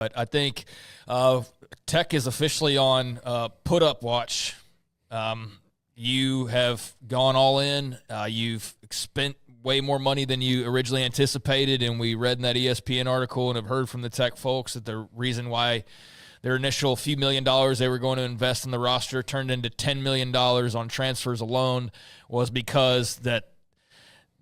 But I think Tech is officially on put-up watch. You have gone all in. You've spent way more money than you originally anticipated, and we read in that ESPN article and have heard from the Tech folks that the reason why their initial few $1 million they were going to invest in the roster turned into $10 million on transfers alone was because that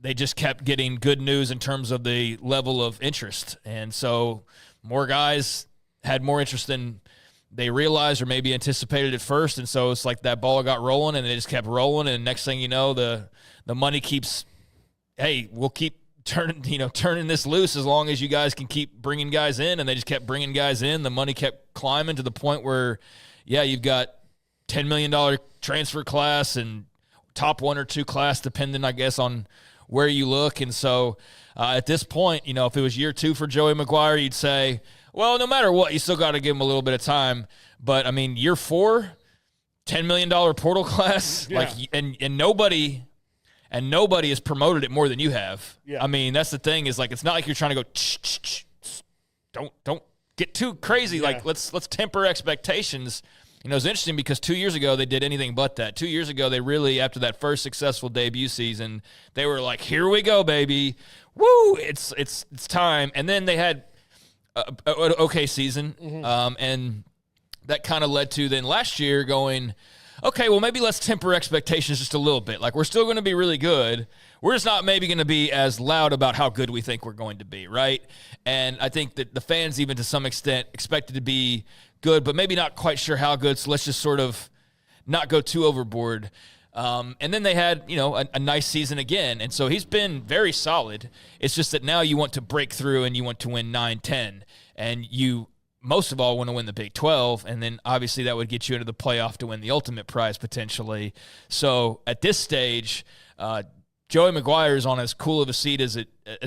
they just kept getting good news in terms of the level of interest. And so more guys had more interest than they realized or maybe anticipated at first. And so it's like that ball got rolling and it just kept rolling. And next thing you know, the money keeps, hey, we'll keep turning this loose as long as you guys can keep bringing guys in. And they just kept bringing guys in. The money kept climbing to the point where, yeah, you've got $10 million transfer class and top one or two class, depending, I guess, on where you look. And so at this point, if it was year 2 for Joey McGuire, you'd say, well, no matter what, you still got to give him a little bit of time. But, I mean, year 4, $10 million portal class, yeah. and nobody has promoted it more than you have. Yeah. I mean, that's the thing is, like, it's not like you're trying to go, don't get too crazy. Yeah. Like, let's temper expectations. It was interesting because 2 years ago they did anything but that. 2 years ago they really, after that first successful debut season, they were like, here we go, baby. Woo, it's time. And then they had an okay season, and that kind of led to then last year going, okay, well, maybe let's temper expectations just a little bit. Like, we're still going to be really good. We're just not maybe going to be as loud about how good we think we're going to be, right? And I think that the fans, even to some extent, expected to be good, but maybe not quite sure how good, so let's just sort of not go too overboard. And then they had, a nice season again, and so he's been very solid. It's just that now you want to break through and you want to win 9-10, and you most of all want to win the Big 12, and then obviously that would get you into the playoff to win the ultimate prize potentially. So at this stage, Joey McGuire is on as cool of a seat as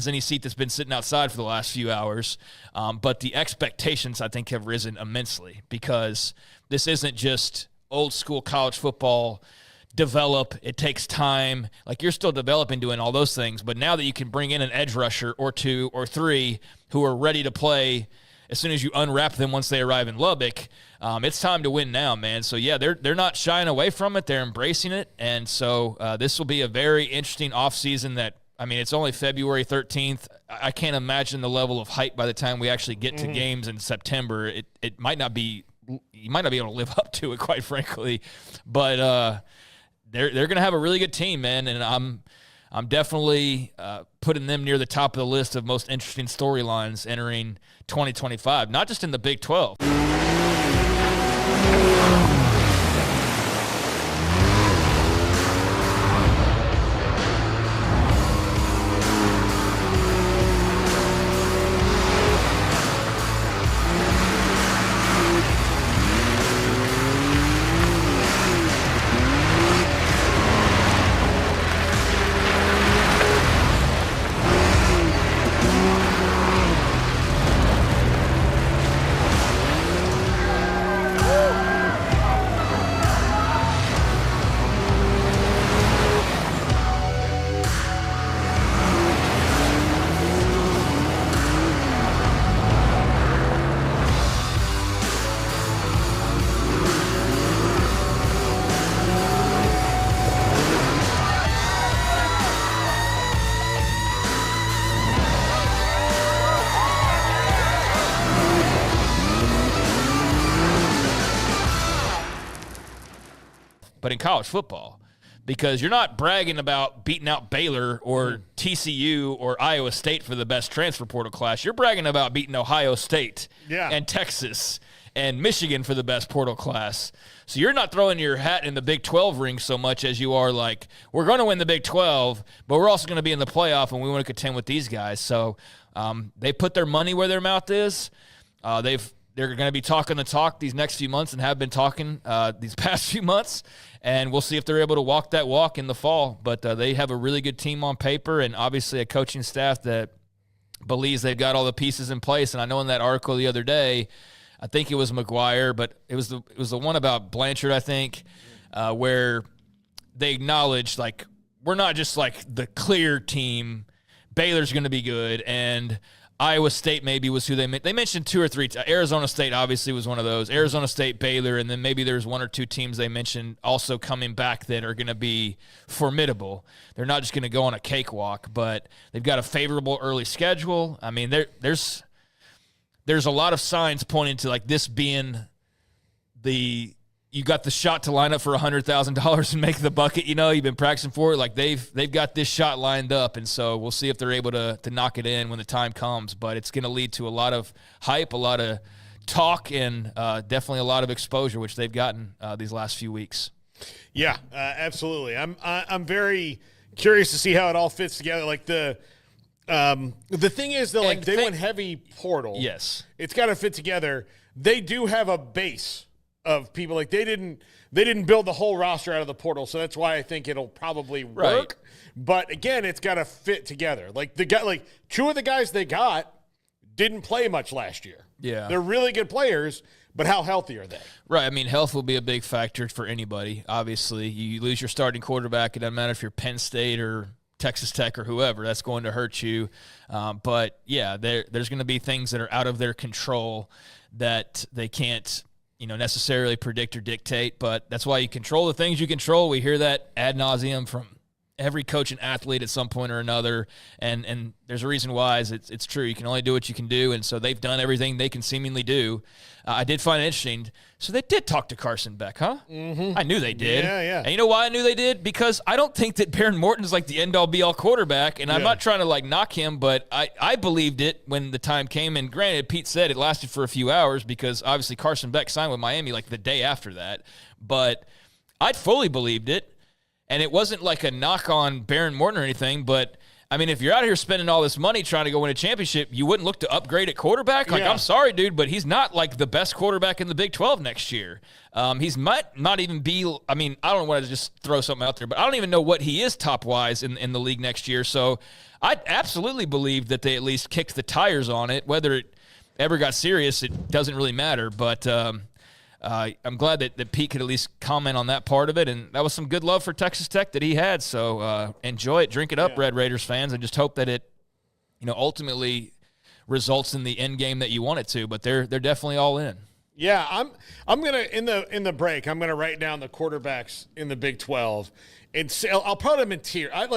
any seat that's been sitting outside for the last few hours. But the expectations, I think, have risen immensely because this isn't just old school college football develop. It takes time. Like, you're still developing, doing all those things. But now that you can bring in an edge rusher or 2 or 3 who are ready to play as soon as you unwrap them once they arrive in Lubbock, it's time to win now, man. So, yeah, they're not shying away from it. They're embracing it. And so this will be a very interesting offseason that, I mean, it's only February 13th. I can't imagine the level of hype by the time we actually get to games in September. It might not be – you might not be able to live up to it, quite frankly. But they're going to have a really good team, man, and I'm definitely putting them near the top of the list of most interesting storylines entering 2025, not just in the Big 12. But in college football, because you're not bragging about beating out Baylor or TCU or Iowa State for the best transfer portal class. You're bragging about beating Ohio State and Texas and Michigan for the best portal class. So you're not throwing your hat in the Big 12 ring so much as you are like, we're going to win the Big 12, but we're also going to be in the playoff and we want to contend with these guys. So they put their money where their mouth is. They're going to be talking the talk these next few months and have been talking these past few months, and we'll see if they're able to walk that walk in the fall. But they have a really good team on paper and obviously a coaching staff that believes they've got all the pieces in place. And I know in that article the other day, I think it was McGuire, but it was the one about Blanchard, I think, where they acknowledged, like, we're not just like the clear team. Baylor's going to be good, and Iowa State maybe was who they mentioned 2 or 3. Arizona State obviously was one of those. Arizona State, Baylor, and then maybe there's 1 or 2 teams they mentioned also coming back that are going to be formidable. They're not just going to go on a cakewalk, but they've got a favorable early schedule. I mean, there's a lot of signs pointing to like this being you got the shot to line up for $100,000 and make the bucket. You know, you've been practicing for it. Like they've got this shot lined up, and so we'll see if they're able to knock it in when the time comes. But it's going to lead to a lot of hype, a lot of talk, and definitely a lot of exposure, which they've gotten these last few weeks. Yeah, absolutely. I'm very curious to see how it all fits together. Like the thing is that like they went heavy portal. Yes, it's got to fit together. They do have a base of people. Like they didn't build the whole roster out of the portal, so that's why I think it'll probably work. Right. But again, it's got to fit together. Like 2 of the guys they got didn't play much last year. Yeah, they're really good players, but how healthy are they? Right. I mean, health will be a big factor for anybody. Obviously, you lose your starting quarterback. It doesn't matter if you're Penn State or Texas Tech or whoever. That's going to hurt you. But yeah, there's going to be things that are out of their control that they can't necessarily predict or dictate, but that's why you control the things you control. We hear that ad nauseum from every coach and athlete at some point or another, and there's a reason why. It's true. You can only do what you can do, and so they've done everything they can seemingly do. I did find it interesting. So they did talk to Carson Beck, huh? Mm-hmm. I knew they did. Yeah. And you know why I knew they did? Because I don't think that Baron Morton's like the end-all, be-all quarterback, and I'm not trying to like knock him, but I believed it when the time came. And granted, Pete said it lasted for a few hours because obviously Carson Beck signed with Miami like the day after that. But I'd fully believed it, and it wasn't like a knock on Baron Morton or anything, but I mean, if you're out here spending all this money trying to go win a championship, you wouldn't look to upgrade at quarterback? Like, I'm sorry, dude, but he's not like the best quarterback in the Big 12 next year. He's might not even be – I mean, I don't want to just throw something out there, but I don't even know what he is top-wise in the league next year. So I absolutely believe that they at least kicked the tires on it. Whether it ever got serious, it doesn't really matter. But I'm glad that Pete could at least comment on that part of it, and that was some good love for Texas Tech that he had. So enjoy it, drink it up, Red Raiders fans, and just hope that it, ultimately results in the end game that you want it to. But they're definitely all in. Yeah, I'm gonna in the break. I'm gonna write down the quarterbacks in the Big 12, and say, I'll put them in tier. I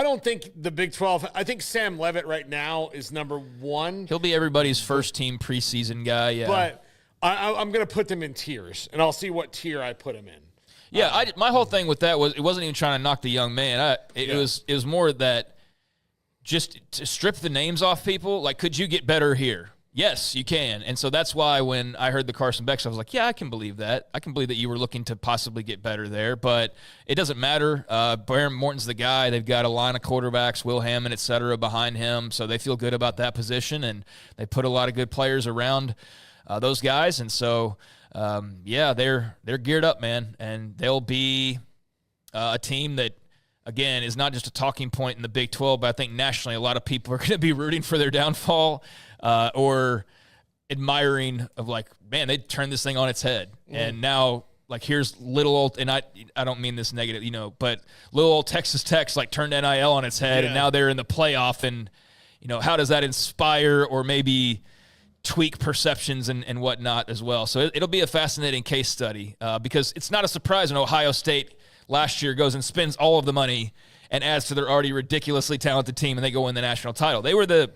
don't think the Big 12 – I think Sam Leavitt right now is number 1. He'll be everybody's first-team preseason guy, yeah. But I'm going to put them in tiers, and I'll see what tier I put them in. Yeah, my whole thing with that was it wasn't even trying to knock the young man. It was more that just to strip the names off people, like, could you get better here? Yes, you can. And so that's why when I heard the Carson Beck stuff, I was like, yeah, I can believe that. I can believe that you were looking to possibly get better there. But it doesn't matter. Baron Morton's the guy. They've got a line of quarterbacks, Will Hammond, et cetera, behind him. So they feel good about that position, and they put a lot of good players around those guys. And so, they're geared up, man. And they'll be a team that, again, is not just a talking point in the Big 12, but I think nationally a lot of people are going to be rooting for their downfall or admiring of like, man, they turned this thing on its head. And now, like, here's little old, and I don't mean this negative, but little old Texas Tech's like turned NIL on its head, and now they're in the playoff. And, how does that inspire or maybe tweak perceptions and whatnot as well? So it'll be a fascinating case study because it's not a surprise when Ohio State last year goes and spends all of the money and adds to their already ridiculously talented team, and they go win the national title. They were the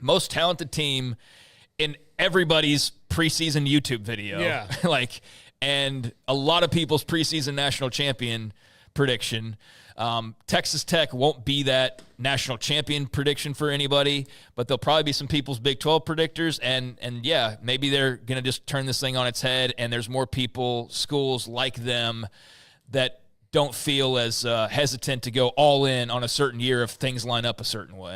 most talented team in everybody's preseason YouTube video. Yeah. And a lot of people's preseason national champion prediction. Texas Tech won't be that national champion prediction for anybody, but there'll probably be some people's Big 12 predictors. And yeah, maybe they're going to just turn this thing on its head, and there's more people, schools like them that don't feel as hesitant to go all in on a certain year if things line up a certain way.